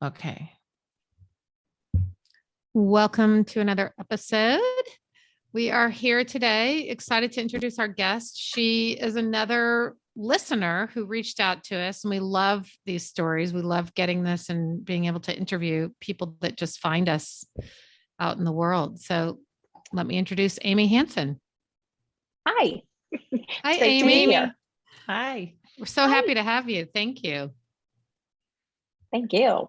Okay. Welcome to another episode. We are here today, excited to introduce our guest. She is another listener who reached out to us, and we love these stories. We love getting this and being able to interview people that just find us out in the world. So let me introduce Amy Hansen. Hi. Hi, Great to be Amy. here. Hi. We're so happy to have you. Thank you. Thank you.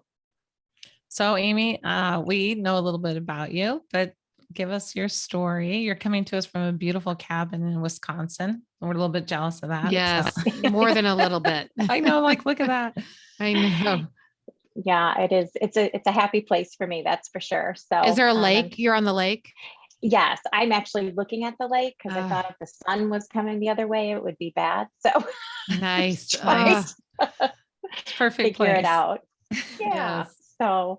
So Amy, we know a little bit about you, but give us your story. You're coming to us from a beautiful cabin in Wisconsin. We're a little bit jealous of that. Yes, So. more than a little bit. I know, like, look at that. I know. Yeah, it is. It's a happy place for me. That's for sure. So Is there a lake? You're on the lake? Yes, I'm actually looking at the lake because I thought if the sun was coming the other way, it would be bad. So nice. Perfect figure place. it out. Yeah. Yes. So,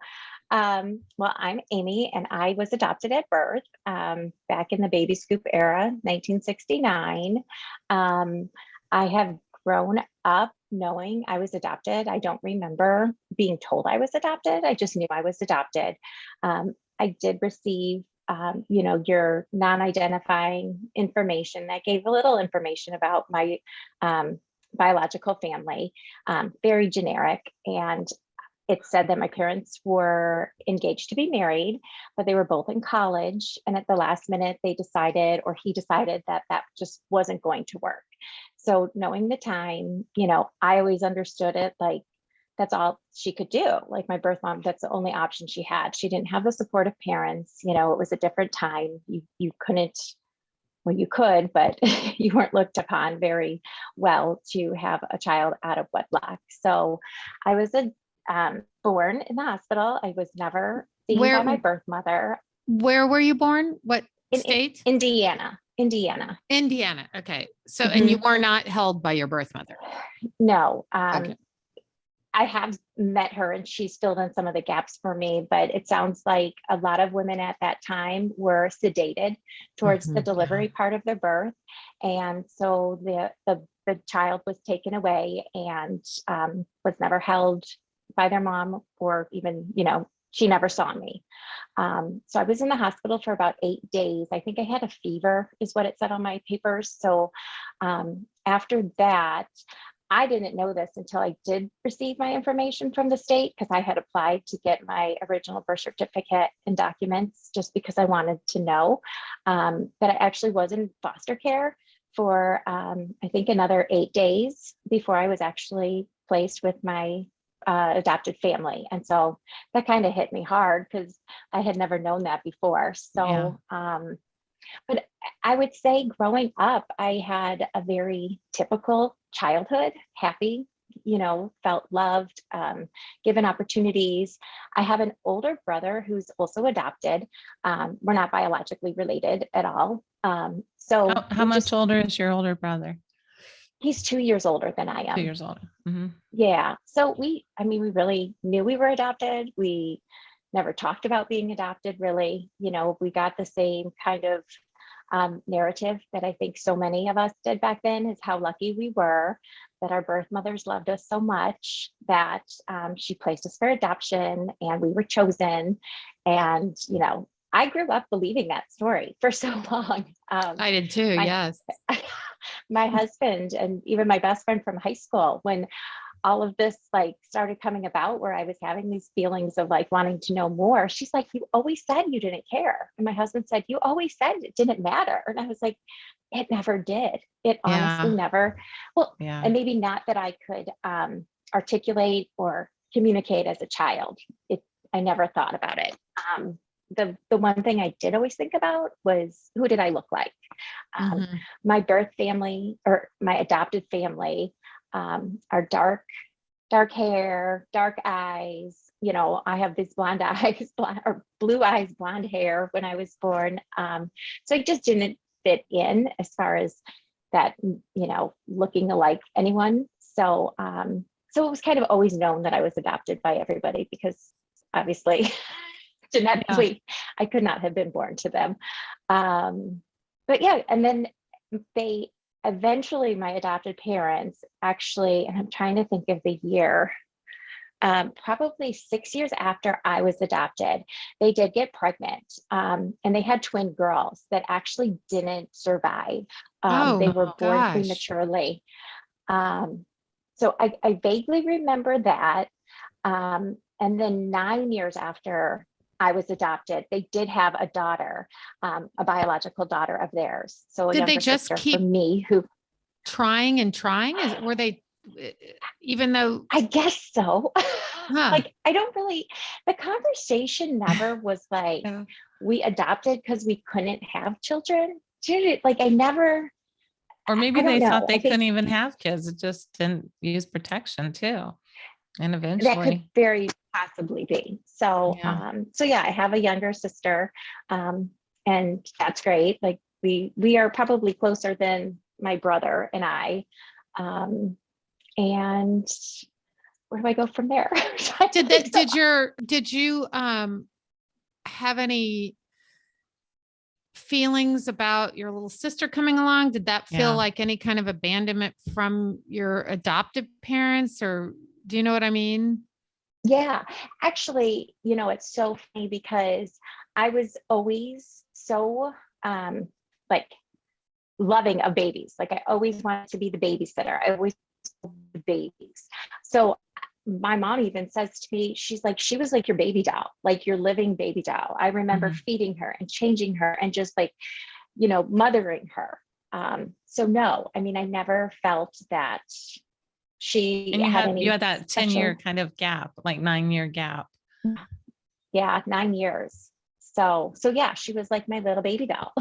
well, I'm Amy, and I was adopted at birth back in the baby scoop era, 1969. I have grown up knowing I was adopted. I don't remember being told I was adopted. I just knew I was adopted. I did receive, your non-identifying information that gave a little information about my biological family, very generic. And it said that my parents were engaged to be married, but they were both in college. And at the last minute, he decided that that just wasn't going to work. So knowing the time, I always understood it like that's all she could do. Like my birth mom, that's the only option she had. She didn't have the support of parents. It was a different time. You couldn't, well, you could, but you weren't looked upon very well to have a child out of wedlock. So I was born in the hospital. I was never seen by my birth mother. Where were you born? What state? Indiana. Okay. So, and you were not held by your birth mother? No. Okay. I have met her and she's filled in some of the gaps for me, but it sounds like a lot of women at that time were sedated towards the delivery part of their birth. And so the child was taken away and was never held by their mom, or even, she never saw me. So I was in the hospital for about 8 days. I think I had a fever is what it said on my papers. So after that, I didn't know this until I did receive my information from the state, because I had applied to get my original birth certificate and documents just because I wanted to know that I actually was in foster care for, I think, another 8 days before I was actually placed with my adopted family. And so that kind of hit me hard because I had never known that before. So, but I would say growing up, I had a very typical childhood, happy, felt loved, given opportunities. I have an older brother who's also adopted. We're not biologically related at all. So how much older is your older brother? He's 2 years older than I am. 2 years older. Mm-hmm. Yeah. So we really knew we were adopted. We never talked about being adopted, really. We got the same kind of narrative that I think so many of us did back then, is how lucky we were that our birth mothers loved us so much that she placed us for adoption and we were chosen. And, I grew up believing that story for so long. I did too. Yes. My husband and even my best friend from high school, when all of this started coming about, where I was having these feelings of wanting to know more, she's like, you always said you didn't care. And my husband said, you always said it didn't matter. And I was like, it never did. It honestly never. Well, and maybe not that I could articulate or communicate as a child. I never thought about it. The one thing I did always think about was, who did I look like? My birth family, or my adopted family, are dark hair, dark eyes. I have these blonde eyes, blue eyes, blonde hair when I was born. So I just didn't fit in as far as that, looking alike anyone. So it was kind of always known that I was adopted by everybody, because obviously genetically I could not have been born to them. But yeah, and then they eventually, my adopted parents actually, and I'm trying to think of the year, probably 6 years after I was adopted, they did get pregnant, and they had twin girls that actually didn't survive. They were born gosh. prematurely. So I vaguely remember that. And then 9 years after I was adopted, they did have a daughter, a biological daughter of theirs. So a Did they younger just sister keep for me who, trying and trying? Were they, even though, I guess so. huh? Like, I don't really, the conversation never was like, Yeah. we adopted because we couldn't have children. Like, I never, Or maybe I don't they know. thought they I think couldn't even have kids. It just didn't use protection too. And that could eventually, very possibly be. So, yeah. so yeah, I have a younger sister, and that's great. Like, we are probably closer than my brother and I. And where do I go from there? Did you have any feelings about your little sister coming along? Did that feel Yeah. like any kind of abandonment from your adoptive parents, or do you know what I mean? Yeah, actually, it's so funny because I was always so like loving of babies. Like, I always wanted to be the babysitter. I always loved the babies. So my mom even says to me, she's like, she was like your baby doll, like your living baby doll. I remember feeding her and changing her and just like, mothering her. So no, I mean, I never felt that she And had you any had that 10-year kind of gap, like 9-year gap. Yeah, 9 years. So yeah, she was like my little baby doll.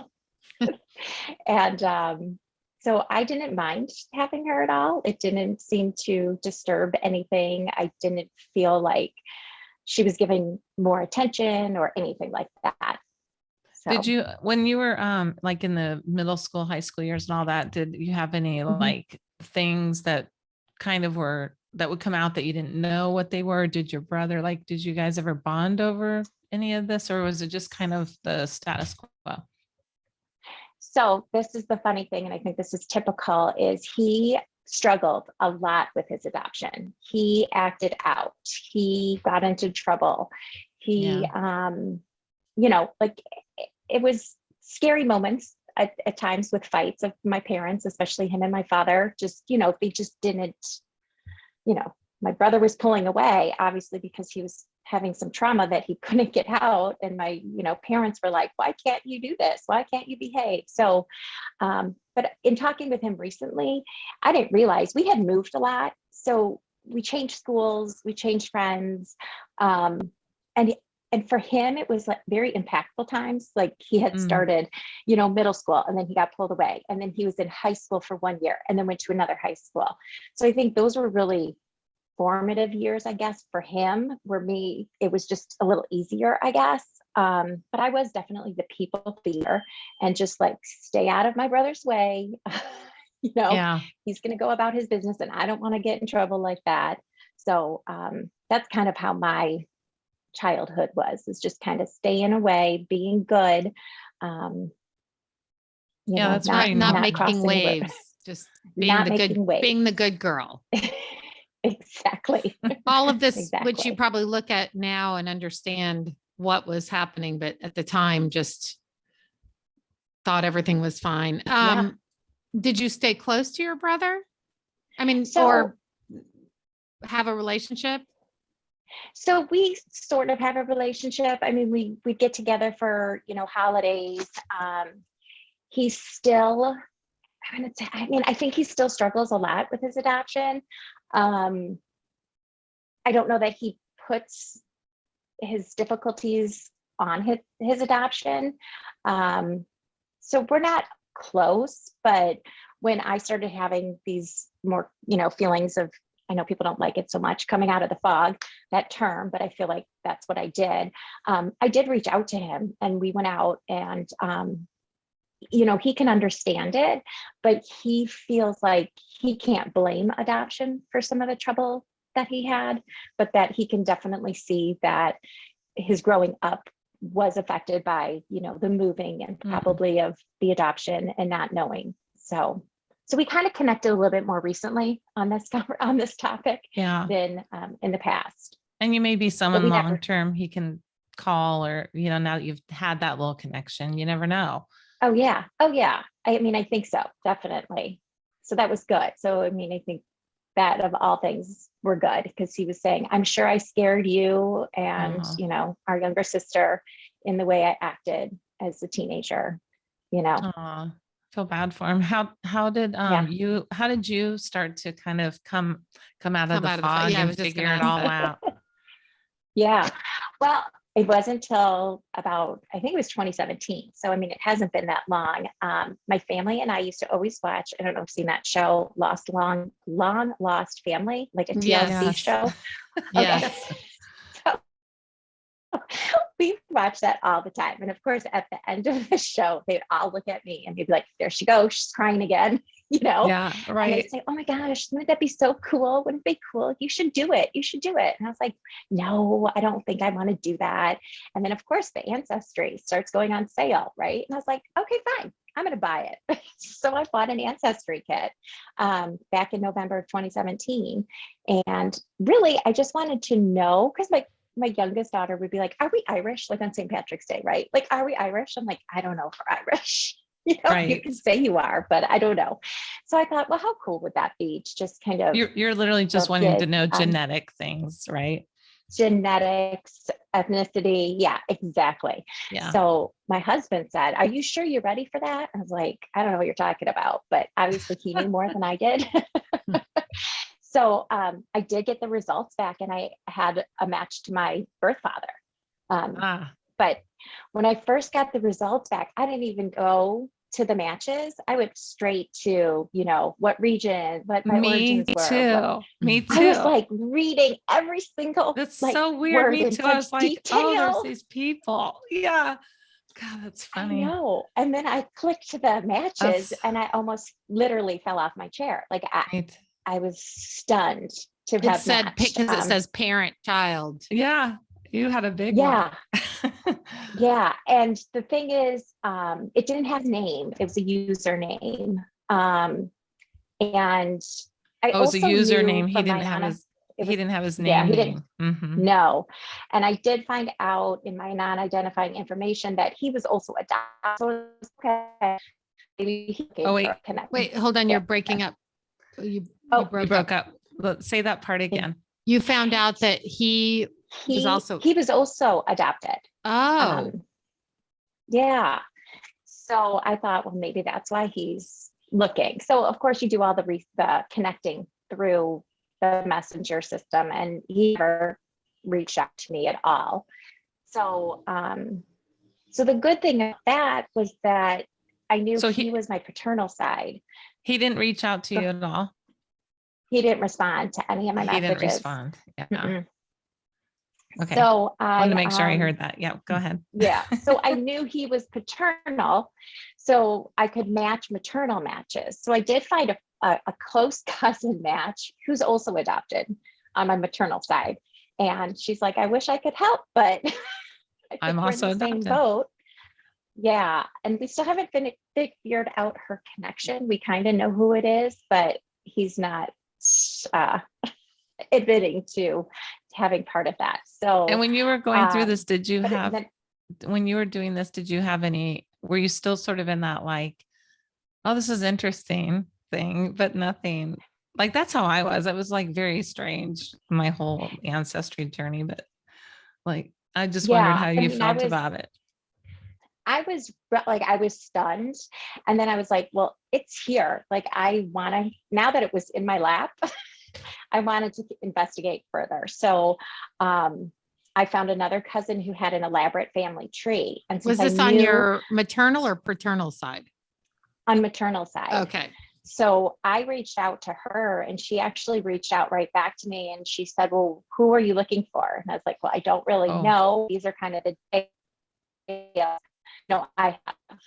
And so I didn't mind having her at all. It didn't seem to disturb anything. I didn't feel like she was giving more attention or anything like that. So Did you, when you were like in the middle school, high school years and all that, did you have any like things that kind of were that would come out that you didn't know what they were? Did your brother, like, did you guys ever bond over any of this, or was it just kind of the status quo? So this is the funny thing, and I think this is typical, is he struggled a lot with his adoption. He acted out. He got into trouble. He, like, it was scary moments at times with fights of my parents, especially him and my father. Just, they just didn't, my brother was pulling away, obviously, because he was having some trauma that he couldn't get out. And my, parents were like, why can't you do this? Why can't you behave? So, but in talking with him recently, I didn't realize we had moved a lot. So we changed schools, we changed friends. And for him, it was like very impactful times. Like, he had started, middle school, and then he got pulled away. And then he was in high school for 1 year and then went to another high school. So I think those were really formative years, I guess, for him. Where me, it was just a little easier, I guess. But I was definitely the people pleaser and just like, stay out of my brother's way. He's going to go about his business and I don't want to get in trouble like that. So that's kind of how my childhood is just kind of staying away, being good. That's right. Not making waves, just being the good girl. Exactly. All of this, which you probably look at now and understand what was happening, but at the time just thought everything was fine. Did you stay close to your brother? I mean, or have a relationship? So we sort of have a relationship. I mean, we get together for, holidays. He's still, I think he still struggles a lot with his adoption. I don't know that he puts his difficulties on his adoption. So we're not close, but when I started having these more, feelings of, I know people don't like it so much, coming out of the fog, that term, but I feel like that's what I did. I did reach out to him and we went out and, he can understand it, but he feels like he can't blame adoption for some of the trouble that he had, but that he can definitely see that his growing up was affected by, the moving and probably of the adoption and not knowing. So so we kind of connected a little bit more recently on this topic Yeah. than in the past. And you may be we someone never- long term he can call, or, now that you've had that little connection, you never know. Oh yeah. I mean, I think so, definitely. So that was good. So I mean, I think that of all things were good, because he was saying, I'm sure I scared you and our younger sister in the way I acted as a teenager. Feel bad for him. How did you start to kind of come out of the fog I and was just figure gonna it ask all that. out? Yeah. Well, it wasn't until about, I think it was 2017. So, I mean, it hasn't been that long. My family and I used to always watch, I don't know if you've seen that show, Long Lost Family, like a TLC Yes. show. Yes. So we watch that all the time. And of course, at the end of the show, they'd all look at me and they'd be like, there she goes, she's crying again, Yeah, And right. they'd say, oh my gosh, wouldn't that be so cool? Wouldn't it be cool? You should do it. And I was like, no, I don't think I want to do that. And then of course the Ancestry starts going on sale, right? And I was like, okay, fine, I'm going to buy it. So I bought an Ancestry kit back in November of 2017. And really, I just wanted to know, because my youngest daughter would be like, are we Irish? Like on St. Patrick's Day, right? Like, are we Irish? I'm like, I don't know if we're Irish. You Right. can say you are, but I don't know. So I thought, well, how cool would that be to just kind of You're literally just wanting to know genetic things, right? Genetics, ethnicity. Yeah, exactly. Yeah. So my husband said, are you sure you're ready for that? I was like, I don't know what you're talking about, but obviously he knew more than I did. So I did get the results back and I had a match to my birth father. But when I first got the results back, I didn't even go to the matches. I went straight to, what region, what my origins were. Me too. I was like reading every single. That's so weird. Me too. I was like, oh, there's these people. Yeah. God, that's funny. I know. And then I clicked to the matches and I almost literally fell off my chair. Like I was stunned to have said, matched. because it says parent child. Yeah. You had a big one. Yeah. And the thing is, it didn't have a name. It was a username. And it was a username. He didn't have his name. Yeah, he didn't. No. And I did find out in my non-identifying information that he was also adopted. So okay. Maybe wait, hold on. You're breaking up. You broke up. Let's say that part again. You found out that he was also adopted. Oh, yeah. So I thought, well, maybe that's why he's looking. So of course you do all the connecting through the messenger system, and he never reached out to me at all. So, so the good thing of that was that I knew he was my paternal side. He didn't reach out to you at all. He didn't respond to any of my messages. He didn't respond. Yeah. Mm-mm. Okay. So I wanted to make sure I heard that. Yeah, go ahead. Yeah. So I knew he was paternal, so I could match maternal matches. So I did find a close cousin match who's also adopted on my maternal side. And she's like, I wish I could help, but I'm also in the same adopted. boat. Yeah. And we still haven't figured out her connection. We kind of know who it is, but he's not admitting to having part of that. So, and when you were going through this, when you were doing this, did you have were you still sort of in that like, oh, this is interesting thing, but nothing like, that's how I was. It was like very strange, my whole ancestry journey, but like, I just wondered how you felt about it. I was stunned. And then I was like, well, it's here. Like, now that it was in my lap, I wanted to investigate further. So I found another cousin who had an elaborate family tree. And was this on your maternal or paternal side? On maternal side. Okay. So I reached out to her and she actually reached out right back to me. And she said, well, who are you looking for? And I was like, well, I don't really know. These are kind of the I have.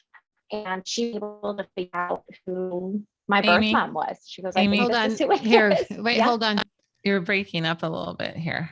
And she was able to figure out who my birth mom was. She goes, Amy, hold on here. Wait, hold on. You're breaking up a little bit here.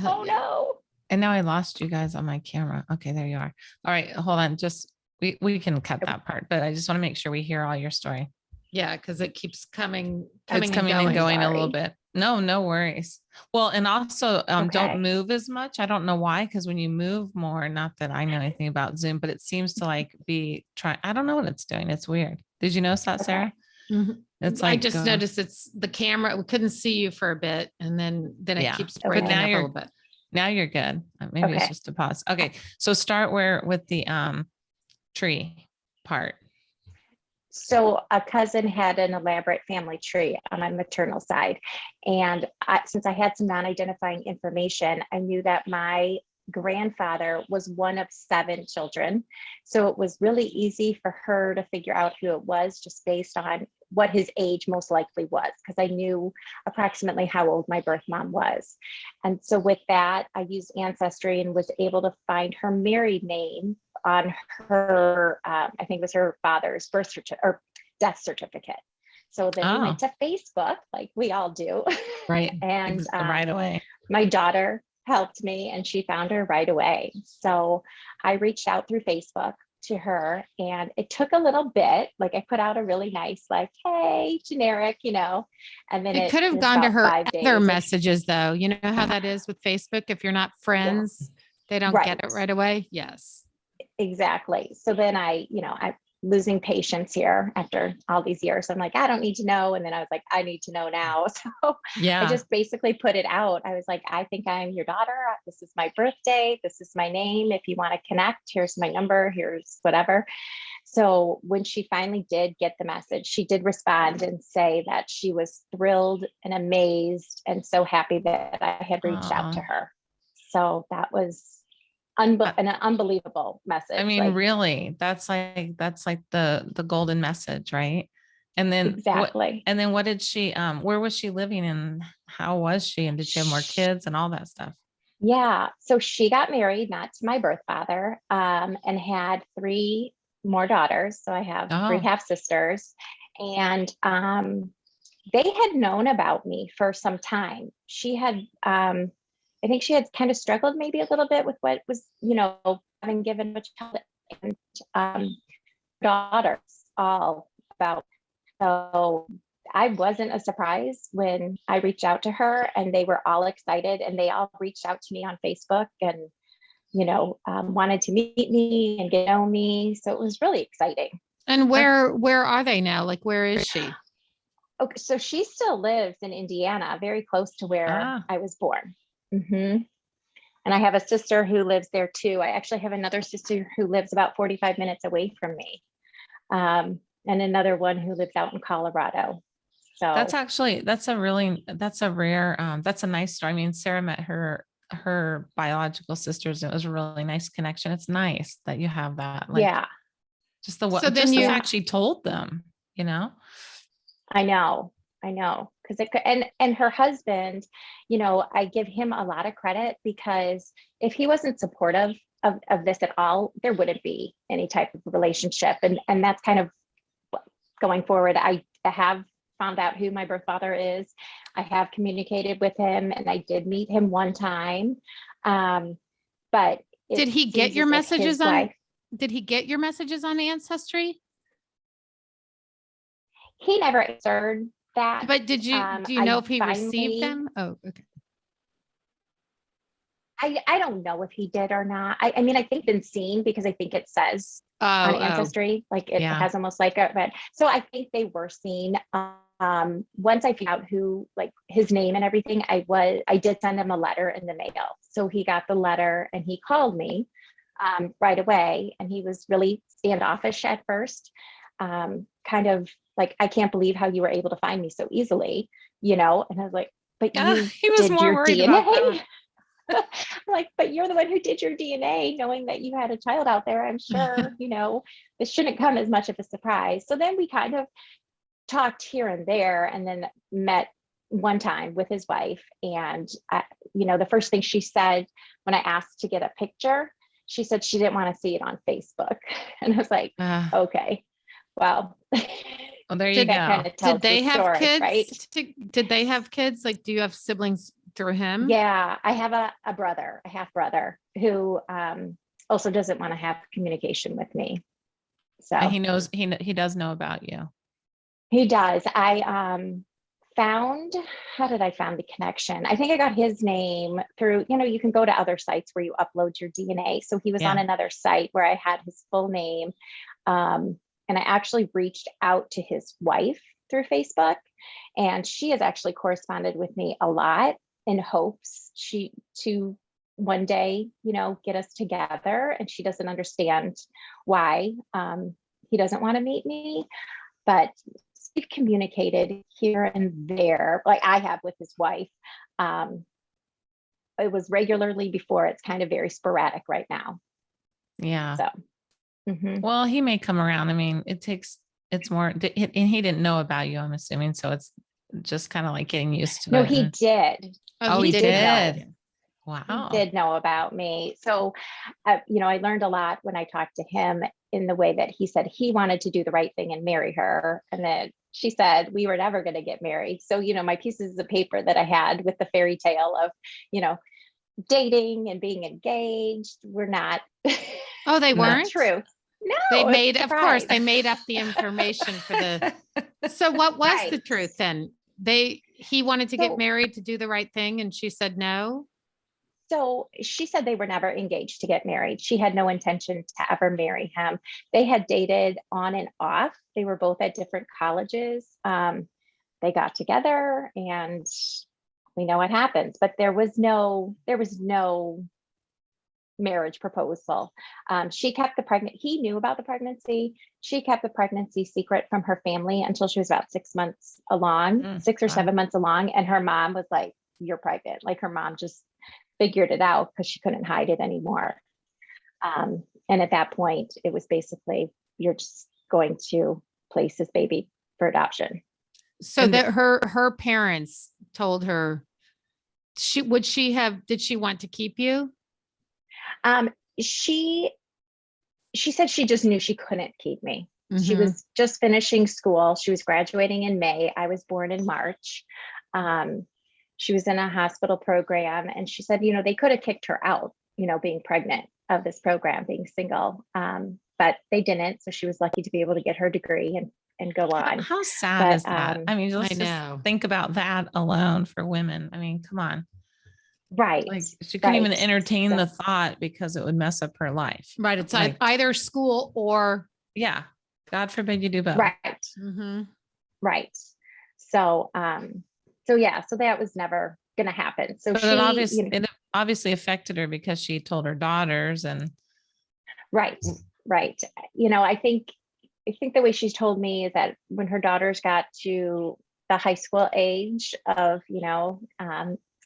Oh no. And now I lost you guys on my camera. Okay, there you are. All right, hold on. Just we can cut that part, but I just want to make sure we hear all your story. Yeah, because it keeps coming It's and coming and going. going a little Sorry. bit. No worries. Well, and also don't Okay. move as much. I don't know why, because when you move more, not that I know anything about Zoom, but it seems to like be trying. I don't know what it's doing. It's weird. Did you notice that, Okay. Sarah? Mhm. It's I like just noticed it's the camera. We couldn't see you for a bit, and then it yeah. keeps Okay. breaking But now up a you're little bit. now you're good. Maybe it's Okay. just a pause. Okay, so start where with the tree part. So a cousin had an elaborate family tree on my maternal side. And since I had some non-identifying information, I knew that my grandfather was one of 7 children. So it was really easy for her to figure out who it was just based on what his age most likely was, because I knew approximately how old my birth mom was. And so with that, I used Ancestry and was able to find her married name on her, I think it was her father's birth certificate or death certificate. So then we Oh, went to Facebook, like we all do. right. And Right away. my daughter helped me and she found her right away. So I reached out through Facebook to her and it took a little bit. Like I put out a really nice, like, hey, generic, and then It it could have was gone to about her 5 other days. messages, though. You know how that is with Facebook. If you're not friends, they don't get Right. it right away. Yes. Exactly. So then I'm losing patience here after all these years. I'm like, I don't need to know. And then I was like, I need to know now. So I Yeah. just basically put it out. I was like, I think I'm your daughter. This is my birthday. This is my name. If you want to connect, here's my number. Here's whatever. So when she finally did get the message, she did respond and say that she was thrilled and amazed and so happy that I had reached out to her. So that was an unbelievable message. I mean, Like, really, that's like the golden message, right? And then exactly. what did she where was she living and how was she? And did she have more kids and all that stuff? Yeah. So she got married, not to my birth father, and had 3 more daughters. So I have 3 Oh, half sisters. And they had known about me for some time. She had, I think she had kind of struggled maybe a little bit with what was, having given a child and daughters all about. So I wasn't a surprise when I reached out to her and they were all excited and they all reached out to me on Facebook and, wanted to meet me and get to know me. So it was really exciting. And where are they now? Like, where is she? Okay, so she still lives in Indiana, very close to where ah, I was born. Hmm. And I have a sister who lives there too. I actually have another sister who lives about 45 minutes away from me, and another one who lives out in Colorado. that's So actually that's a rare that's a nice story. I mean, Sarah met her biological sisters. It was a really nice connection. It's nice that you have that. Like yeah, So then just the you, fact she told them, you know? I know, because it could, and her husband, I give him a lot of credit because if he wasn't supportive of this at all, there wouldn't be any type of relationship, and that's kind of going forward. I have found out who my birth father is. I have communicated with him, and I did meet him one time, but did it he get seems your as if messages his on, wife. did he get your messages on Ancestry? He never answered that. But do you know I if he received finally them? Oh, okay. I don't know if he did or not. I mean, I think been seen because I think it says on Oh, Ancestry, like it Yeah. has almost like a red. So I think they were seen. Once I found out who, like his name and everything, I did send him a letter in the mail. So he got the letter and he called me right away. And he was really standoffish at first. Kind of like, I can't believe how you were able to find me so easily, And I was like, but Yeah, you he was did more your worried about DNA. that. Like, but you're the one who did your DNA, knowing that you had a child out there. I'm sure, this shouldn't come as much of a surprise. So then we kind of talked here and there and then met one time with his wife. And, the first thing she said when I asked to get a picture, she said she didn't want to see it on Facebook. And I was like, Uh, okay, well, well, there you did that kind go. of tells did the they have story, right? kids? Did they have kids? Like, do you have siblings through him? Yeah, I have a brother, a half brother, who also doesn't want to have communication with me. And So he knows he does know about you. He does. I found, how did I found the connection? I think I got his name through, you can go to other sites where you upload your DNA. So he was on Yeah. another site where I had his full name. And I actually reached out to his wife through Facebook, and she has actually corresponded with me a lot in hopes to one day, get us together. And she doesn't understand why he doesn't want to meet me, but we've communicated here and there, like I have with his wife. It was regularly before. It's kind of very sporadic right now. Yeah. So, well, he may come around. I mean, it's more, and he didn't know about you, I'm assuming. So it's just kind of like getting used to no, it. he did. Oh, he did. Wow. He did know about me. So, I learned a lot when I talked to him, in the way that he said he wanted to do the right thing and marry her. And then she said we were never going to get married. So, my pieces of paper that I had with the fairy tale of, dating and being engaged were not. Oh, they weren't true. No, they made, of course, they made up the information for the. So what was Right. the truth then? He wanted to get married to do the right thing, and she said no. So she said they were never engaged to get married. She had no intention to ever marry him. They had dated on and off. They were both at different colleges. They got together, and we know what happens, but there was no marriage proposal. She kept he knew about the pregnancy. She kept the pregnancy secret from her family until she was about 6 months along, 6 or 7 months along. And her mom was like, "You're pregnant." Like, her mom just figured it out because she couldn't hide it anymore. And at that point, it was basically, you're just going to place this baby for adoption. So that her parents told her, did she want to keep you? She said she just knew she couldn't keep me. Mm-hmm. She was just finishing school. She was graduating in May. I was born in March. She was in a hospital program, and she said, they could have kicked her out, being pregnant, of this program, being single. But they didn't. So she was lucky to be able to get her degree and go on. How sad is that? I mean, let's just think about that alone for women. I mean, come on. Right. Like, she couldn't even entertain the thought because it would mess up her life. Right. It's like either school or. Yeah. God forbid you do both. Right. Mm-hmm. Right. So, so that was never going to happen. So but it obviously affected her because she told her daughters and. Right. I think the way she's told me is that when her daughters got to the high school age of,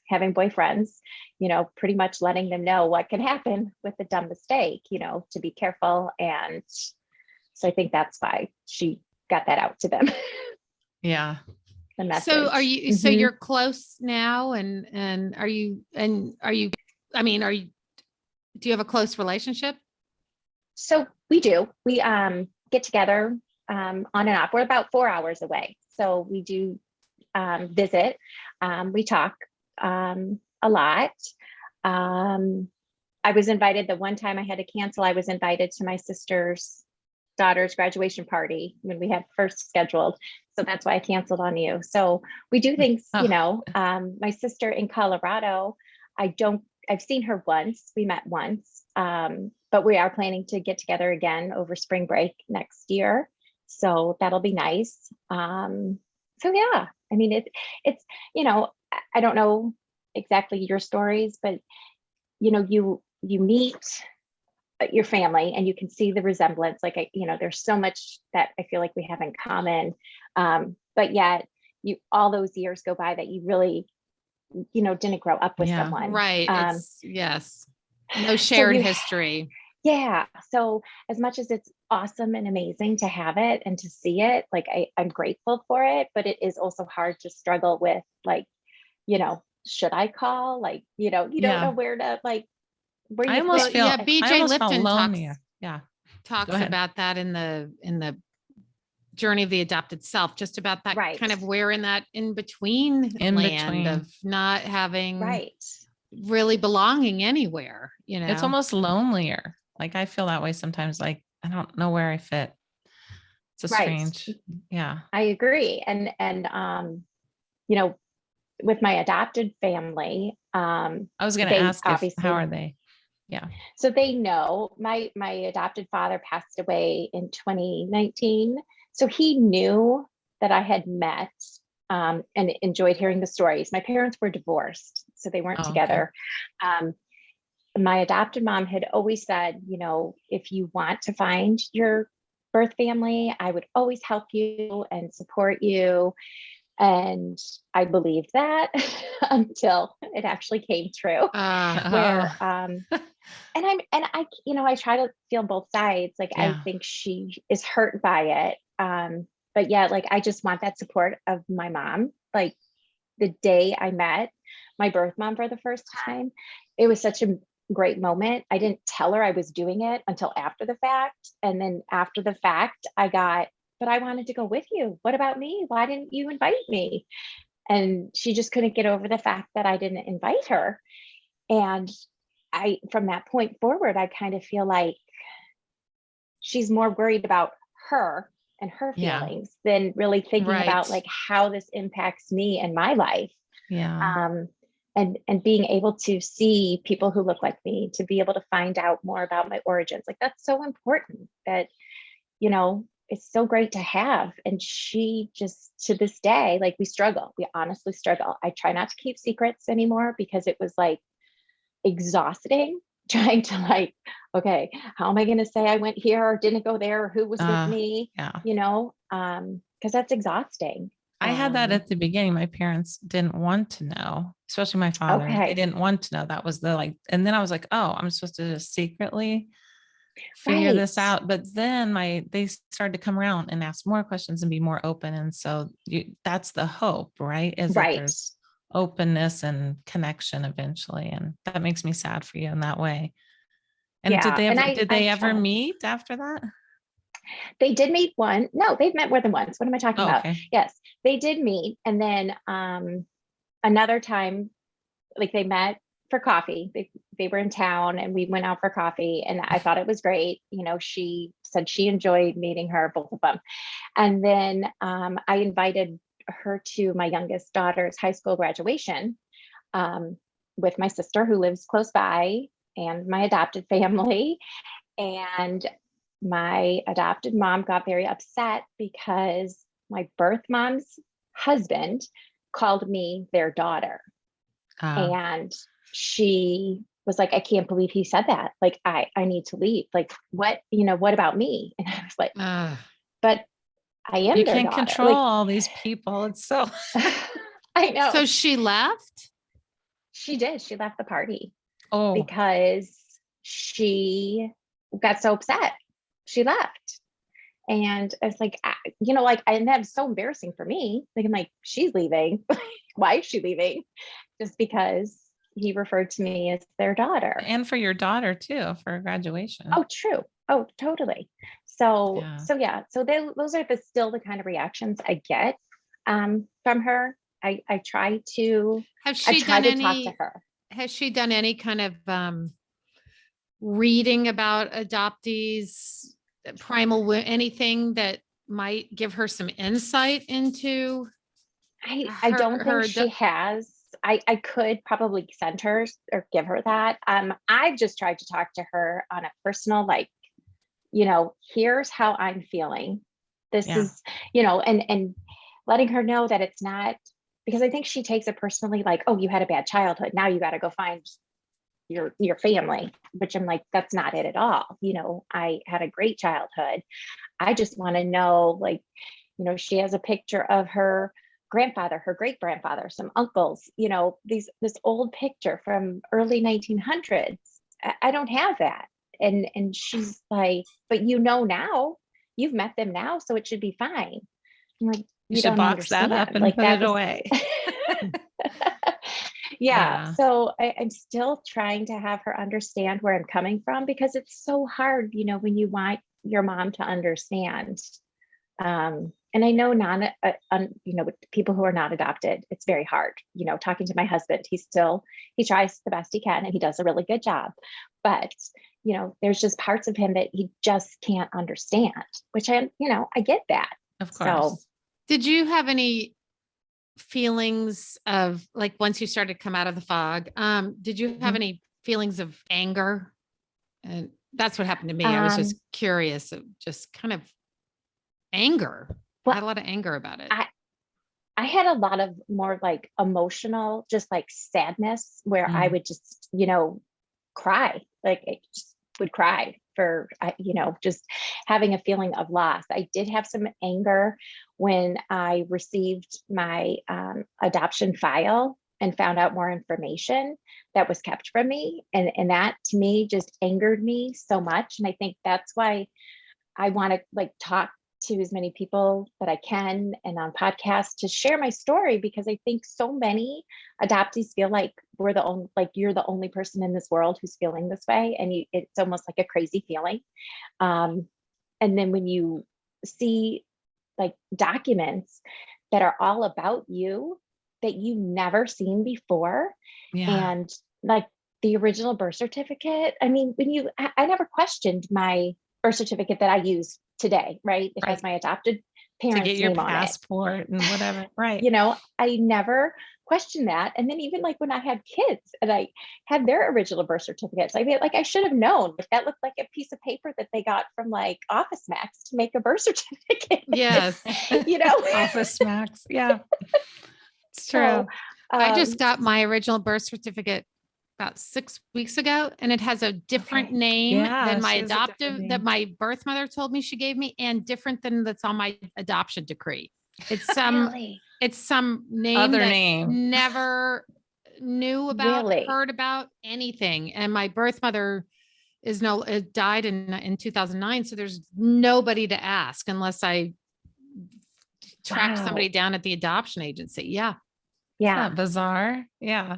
having boyfriends, pretty much letting them know what can happen with a dumb mistake, to be careful. And so I think that's why she got that out to them. Yeah. The message. So are you, so you're close now, and do you have a close relationship? So we do. We get together on and off. We're about 4 hours away. So we do visit. We talk a lot. I was invited, the one time I had to cancel, I was invited to my sister's daughter's graduation party when we had first scheduled. So that's why I canceled on you. So we do things, my sister in Colorado, I've seen her once, we met once, but we are planning to get together again over spring break next year. So that'll be nice. So yeah, I mean, it's, I don't know exactly your stories, but you meet your family and you can see the resemblance. Like, there's so much that I feel like we have in common. But yet all those years go by that you really, didn't grow up with someone. Right. Yes. No shared history. Yeah. So as much as it's awesome and amazing to have it and to see it, like I'm grateful for it, but it is also hard to struggle with, like, should I call? Like, you don't know where to, like, where you almost feel. BJ Lipton talks ahead. about that in the journey of the adopted self, just about that kind of where in that in between land of not having really belonging anywhere. It's almost lonelier. Like, I feel that way sometimes. Like, I don't know where I fit. It's a Right. strange, yeah. I agree. And you know, with my adopted family, I was going to they ask if, how obviously, are they? Yeah. so they know my adopted father passed away in 2019. So he knew that I had met and enjoyed hearing the stories. My parents were divorced, so they weren't Oh, okay. together. Um, my adopted mom had always said, you know, if you want to find your birth family, I would always help you and support you. And I believed that until it actually came true, where Oh, I try to feel both sides. Like I yeah. think she is hurt by it. But yeah, like I just want that support of my mom. Like the day I met my birth mom for the first time, it was such a great moment. I didn't tell her I was doing it until after the fact. And then after the fact, but I wanted to go with you. What about me? Why didn't you invite me? And she just couldn't get over the fact that I didn't invite her. And from that point forward, I kind of feel like she's more worried about her and her Yeah. feelings than really thinking about Right. like how this impacts me and my life. Yeah. um, and being able to see people who look like me, to be able to find out more about my origins, like that's so important. That, you know, it's so great to have. And she just, to this day, like we honestly struggle. I try not to keep secrets anymore because it was like exhausting trying to like, okay, how am I going to say I went here or didn't go there, or who was with me, Yeah. you know, because that's exhausting. I had that at the beginning. My parents didn't want to know, especially my father. They Okay. didn't want to know. That was the like, and then I was like, oh, I'm supposed to just secretly figure Right. this out. But then they started to come around and ask more questions and be more open. And so that's the hope, right? Is that Right. there's openness and connection eventually. And that makes me sad for you in that way. And Yeah. And did they I ever try. meet after that? They did meet one. No, they've met more than once. What am I talking Oh, about? okay. Yes, they did meet. And then another time, like they met for coffee. They were in town and we went out for coffee and I thought it was great. You know, she said she enjoyed meeting her, both of them. And then I invited her to my youngest daughter's high school graduation um, with my sister who lives close by and my adopted family. And my adopted mom got very upset because my birth mom's husband called me their daughter. Uh, And she was like, I can't believe he said that. Like, I need to leave. Like, what about me? And I was like, Uh, but I am you their can't daughter. control Like, all these people. It's so I know. so she left? She did. She left the party oh because she got so upset. She left. And it's like, like, and that's so embarrassing for me. Like, I'm like, she's leaving. Why is she leaving? Just because he referred to me as their daughter. and for your daughter too, for graduation. Oh, true. Oh, totally. So, Yeah. yeah. So those are still the kind of reactions I get from her. I try to, Has I she try done to talk to any, her. has she done any kind of reading about adoptees, anything that might give her some insight into I don't think her she has. I could probably send her or give her that. I've just tried to talk to her on a personal, like, here's how I'm feeling. This Yeah. is, and letting her know that it's not, because I think she takes it personally, like, oh, you had a bad childhood. Now you got to go find your family, which I'm like, that's not it at all. I had a great childhood. I just want to know, like, she has a picture of her grandfather, her great grandfather, some uncles, this old picture from early 1900s. I don't have that. And she's like, but now you've met them now, so it should be fine. I'm like, You you should don't box that up understand. and Like put that it was away. yeah. Yeah. So I'm still trying to have her understand where I'm coming from, because it's so hard, when you want your mom to understand. and I know people who are not adopted, it's very hard, talking to my husband, he tries the best he can and he does a really good job. But, there's just parts of him that he just can't understand, which I get that. Of course. So, did you have any feelings of like, once you started to come out of the fog, did you have any feelings of anger? And that's what happened to me. I was just curious of just kind of anger. I had a lot of anger about it. I had a lot of more like emotional, just like sadness, where I would just, cry. Like I just would cry for, just having a feeling of loss. I did have some anger when I received my adoption file and found out more information that was kept from me. And that to me just angered me so much. And I think that's why I want to like talk to as many people that I can and on podcasts to share my story, because I think so many adoptees feel like you're the only person in this world who's feeling this way. And it's almost like a crazy feeling. And then when you see like documents that are all about you that you never seen before, and like the original birth certificate, I mean, I never questioned my birth certificate that I use today, right? It has my adopted parents' to get your name on it. passport and whatever, right? I never questioned that. And then even like when I had kids and I had their original birth certificates, I mean, like I should have known if that looked like a piece of paper that they got from like Office Max to make a birth certificate. Yes. Office Max. Yeah, it's true. So, I just got my original birth certificate about 6 weeks ago, and it has a different name than my adoptive that my birth mother told me she gave me, and different than that's on my adoption decree. It's some name Other that name. never knew about, heard about anything. And my birth mother died in 2009. So there's nobody to ask unless I track somebody down at the adoption agency. Yeah. Isn't that bizarre? Yeah.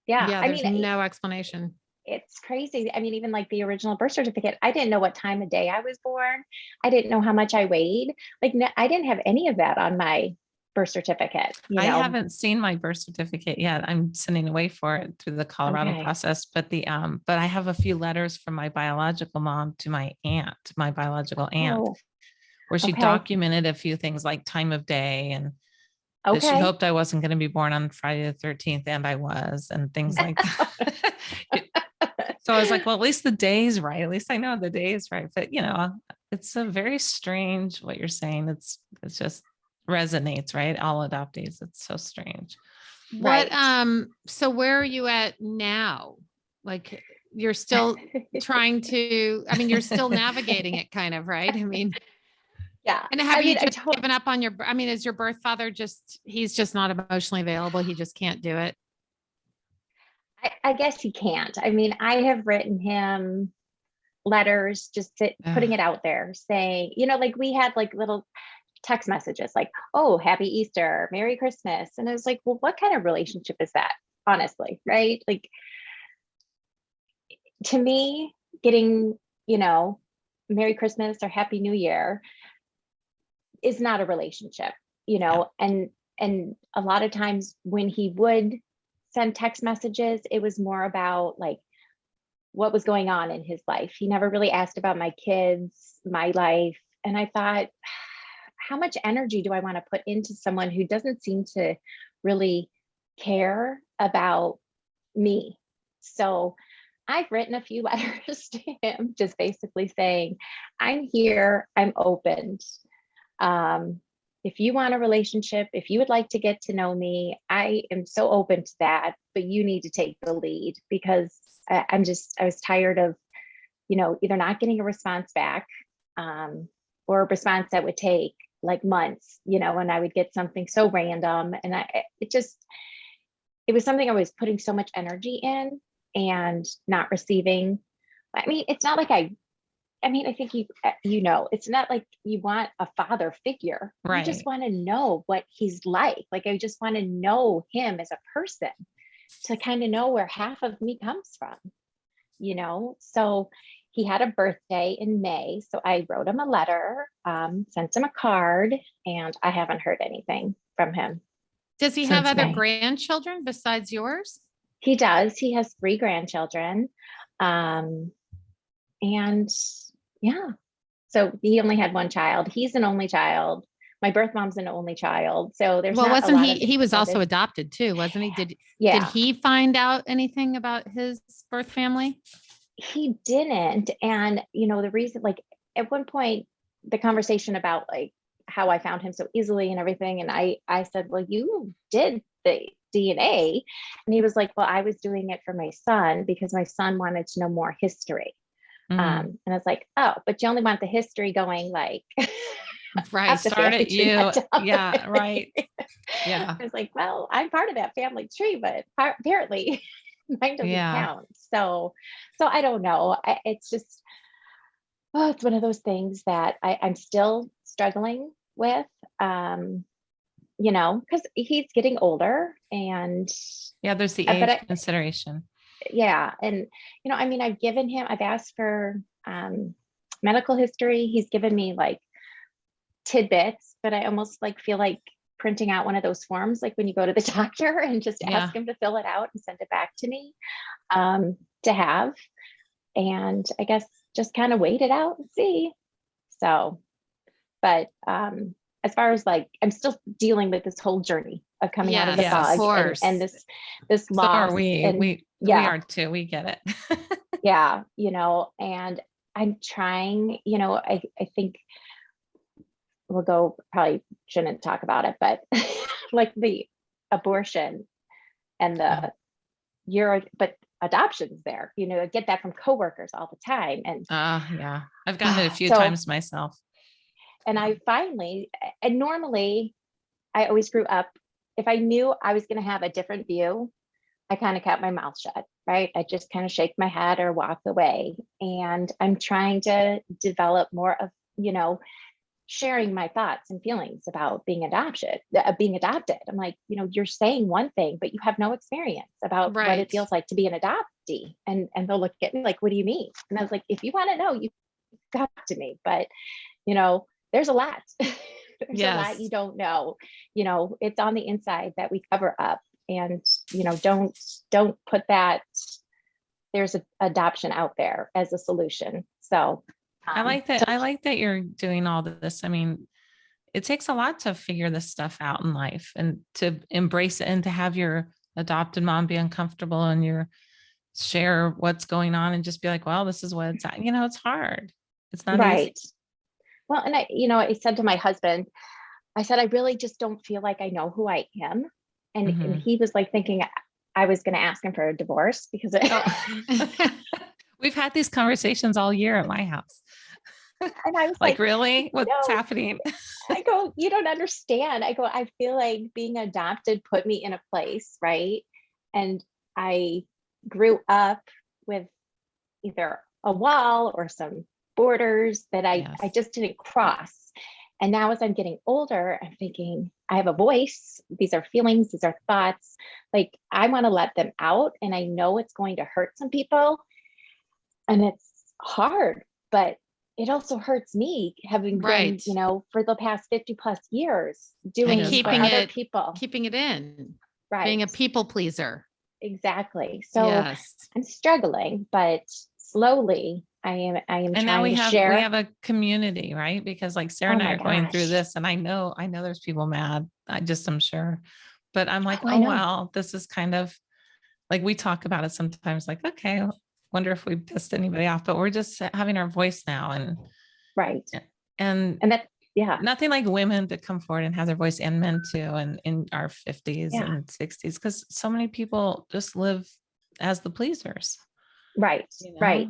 I mean, no explanation. It's crazy. I mean, even like the original birth certificate, I didn't know what time of day I was born. I didn't know how much I weighed. Like, I didn't have any of that on my birth certificate. I haven't seen my birth certificate yet. I'm sending away for it through the Colorado process, but but I have a few letters from my biological mom to my biological aunt, where she documented a few things like time of day and that she hoped I wasn't going to be born on Friday the 13th, and I was, and things like that. So I was like, well, at least the day's right. At least I know the day is right. But it's a very strange what you're saying. It's just resonates, right? All adoptees. It's so strange. What so where are you at now? Like you're still trying to, I mean, you're still navigating it kind of, right? I mean, yeah. And have you just given up on is your birth father he's just not emotionally available? He just can't do it? I guess he can't. I mean, I have written him letters, just putting it out there saying, like we had like little text messages like, oh, happy Easter, Merry Christmas. And I was like, well, what kind of relationship is that? Honestly, right? Like to me, getting, Merry Christmas or Happy New Year is not a relationship, and a lot of times when he would send text messages, it was more about like what was going on in his life. He never really asked about my kids, my life. And I thought, how much energy do I want to put into someone who doesn't seem to really care about me? So I've written a few letters to him, just basically saying, I'm here, I'm open. If you want a relationship, if you would like to get to know me, I am so open to that, but you need to take the lead, because I was tired of, either not getting a response back, or a response that would take like months, and I would get something so random. And it was something I was putting so much energy in and not receiving. I mean, it's not like I think it's not like you want a father figure. Right. You just want to know what he's like. Like, I just want to know him as a person to kind of know where half of me comes from, So he had a birthday in May. So I wrote him a letter, sent him a card, and I haven't heard anything from him. Does he have Since other May. grandchildren besides yours? He does. He has 3 grandchildren. And yeah, so he only had 1 child. He's an only child. My birth mom's an only child. So there's Well, not a wasn't lot he was also extended- adopted too, wasn't he? Did Yeah, he find out anything about his birth family? he didn't. And, the reason, like at one point, the conversation about like how I found him so easily and everything. And I said, well, you did the DNA. And he was like, well, I was doing it for my son because my son wanted to know more history. Mhm. And I was like, oh, but you only want the history going like Right. up the Start family at tree, you. not down. Yeah, right. Yeah. I was like, well, I'm part of that family tree, but apparently mine doesn't Yeah. count. So I don't know. It's just, it's one of those things that I'm still struggling with, because he's getting older and Yeah. There's the but age consideration. yeah. And, I've asked for medical history. He's given me like tidbits, but I almost like feel like printing out one of those forms, like when you go to the doctor and just Yeah. ask him to fill it out and send it back to me to have. And I guess just kind of wait it out and see. So, but as far as like, I'm still dealing with this whole journey of coming out of the Yes, of fog course. and this So loss. are we. And We yeah. are too. We get it. yeah, and I'm trying, I think we'll go, probably shouldn't talk about it, but like the abortion and but adoption's there, I get that from coworkers all the time. And Yeah. I've gotten it a few So- times myself. and I finally, and normally I always grew up, if I knew I was going to have a different view, I kind of kept my mouth shut, right? I just kind of shake my head or walk away. And I'm trying to develop more of, sharing my thoughts and feelings about being adopted. I'm like, you're saying one thing, but you have no experience about what Right. it feels like to be an adoptee. And they'll look at me like, what do you mean? And I was like, if you want to know, you talk to me. But, there's a lot. There's a Yes. lot you don't know. It's on the inside that we cover up. And, don't put that, there's an adoption out there as a solution. So I like that. I like that you're doing all this. I mean, it takes a lot to figure this stuff out in life and to embrace it and to have your adopted mom be uncomfortable and share what's going on and just be like, well, this is what it's, it's hard. It's not right. easy. Well, and I said to my husband, I said, I really just don't feel like I know who I am. And, Mhm. and he was like thinking I was going to ask him for a divorce because We've had these conversations all year at my house. and I was Like, really? What's no. happening? I go, you don't understand. I go, I feel like being adopted put me in a place, right? And I grew up with either a wall or some borders that I Yes. just didn't cross. And now as I'm getting older, I'm thinking, I have a voice. These are feelings, these are thoughts. Like I want to let them out. And I know it's going to hurt some people. And it's hard, but it also hurts me having Right. been, for the past 50 plus years doing And this for keeping other it- people. Keeping it in, Right. being a people pleaser. Exactly. So Yes. I'm struggling, but slowly I am And trying now we to have share. a community, right? Because like Sarah Oh and I my are going through gosh. this, and I know there's people mad. I'm sure, but I'm like, I oh know. well, this is kind of like we talk about it sometimes. Like, okay, wonder if we pissed anybody off, but we're just having our voice now, Right. and And that, yeah. nothing like women to come forward and have their voice, and men too, and in our 50s Yeah. and 60s, because so many people just live as the pleasers. Right. You know? Right.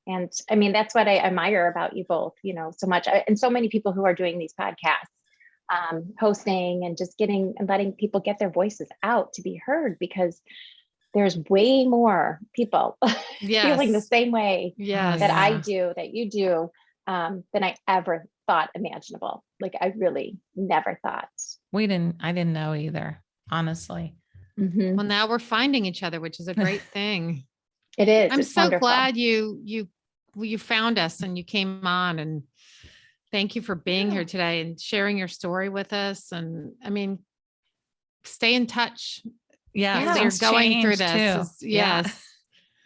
And I mean, that's what I admire about you both, so much. And so many people who are doing these podcasts, hosting and just getting and letting people get their voices out to be heard, because there's way more people feeling the Yes. same way Yes. that I Yeah. do, that you do, than I ever thought imaginable. Like I really never thought. I didn't know either, honestly. Mhm. Well, now we're finding each other, which is a great thing. It is. I'm It's so wonderful. glad you you found us and you came on, and thank you for being here today and sharing your story with us. And I mean, stay in touch. Yeah. Yeah. As you're Things going through change this. too. Yeah. Yes.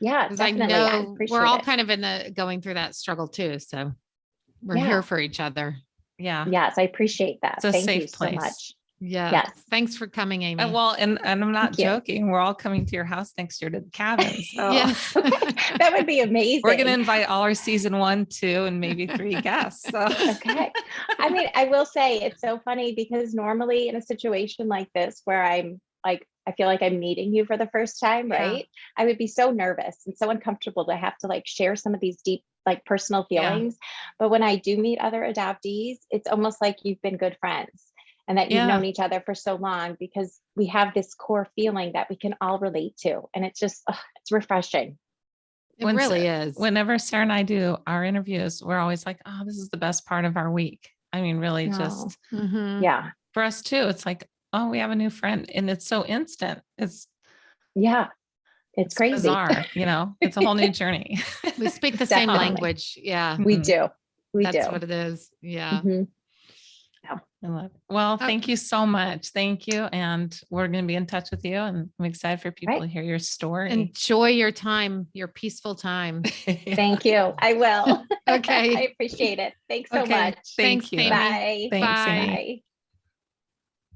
Yeah, 'Cause I definitely. I know appreciate we're all it. kind of in the going through that struggle too. So we're Yeah. here for each other. Yeah. Yes, I appreciate that. It's a Thank you safe so place. much. Yeah. Yes. Thanks for coming, Amy. Well, and I'm not Thank you. joking. We're all coming to your house next year to the cabin. So Yes. That would be amazing. we're going to invite all our season 1, 2, and maybe 3 guests. So Okay. I mean, I will say it's so funny because normally in a situation like this where I'm like, I feel like I'm meeting you for the first time, Yeah. right? I would be so nervous and so uncomfortable to have to like share some of these deep, like personal Yeah. feelings. But when I do meet other adoptees, it's almost like you've been good friends and that you've Yeah. known each other for so long because we have this core feeling that we can all relate to. And it's just, it's refreshing. It When really is. whenever Sarah and I do our interviews, we're always like, oh, this is the best part of our week. I mean, really No. just Mhm. Yeah. for us too. It's like, oh, we have a new friend, and it's so instant. It's Yeah. It's crazy. bizarre, it's a whole new journey. We speak the same Definitely. language. Yeah. We Mhm. do. We That's do. what it is. Yeah. Mhm. I love it. Well, thank you so much. Thank you. And we're going to be in touch with you. And I'm excited for people Right. to hear your story. Enjoy your time, your peaceful time. Yeah. Thank you. I will. Okay. I appreciate it. Thanks so Okay. much. Thank Thanks, you. Amy. Bye. Thanks, Bye. Amy. Bye.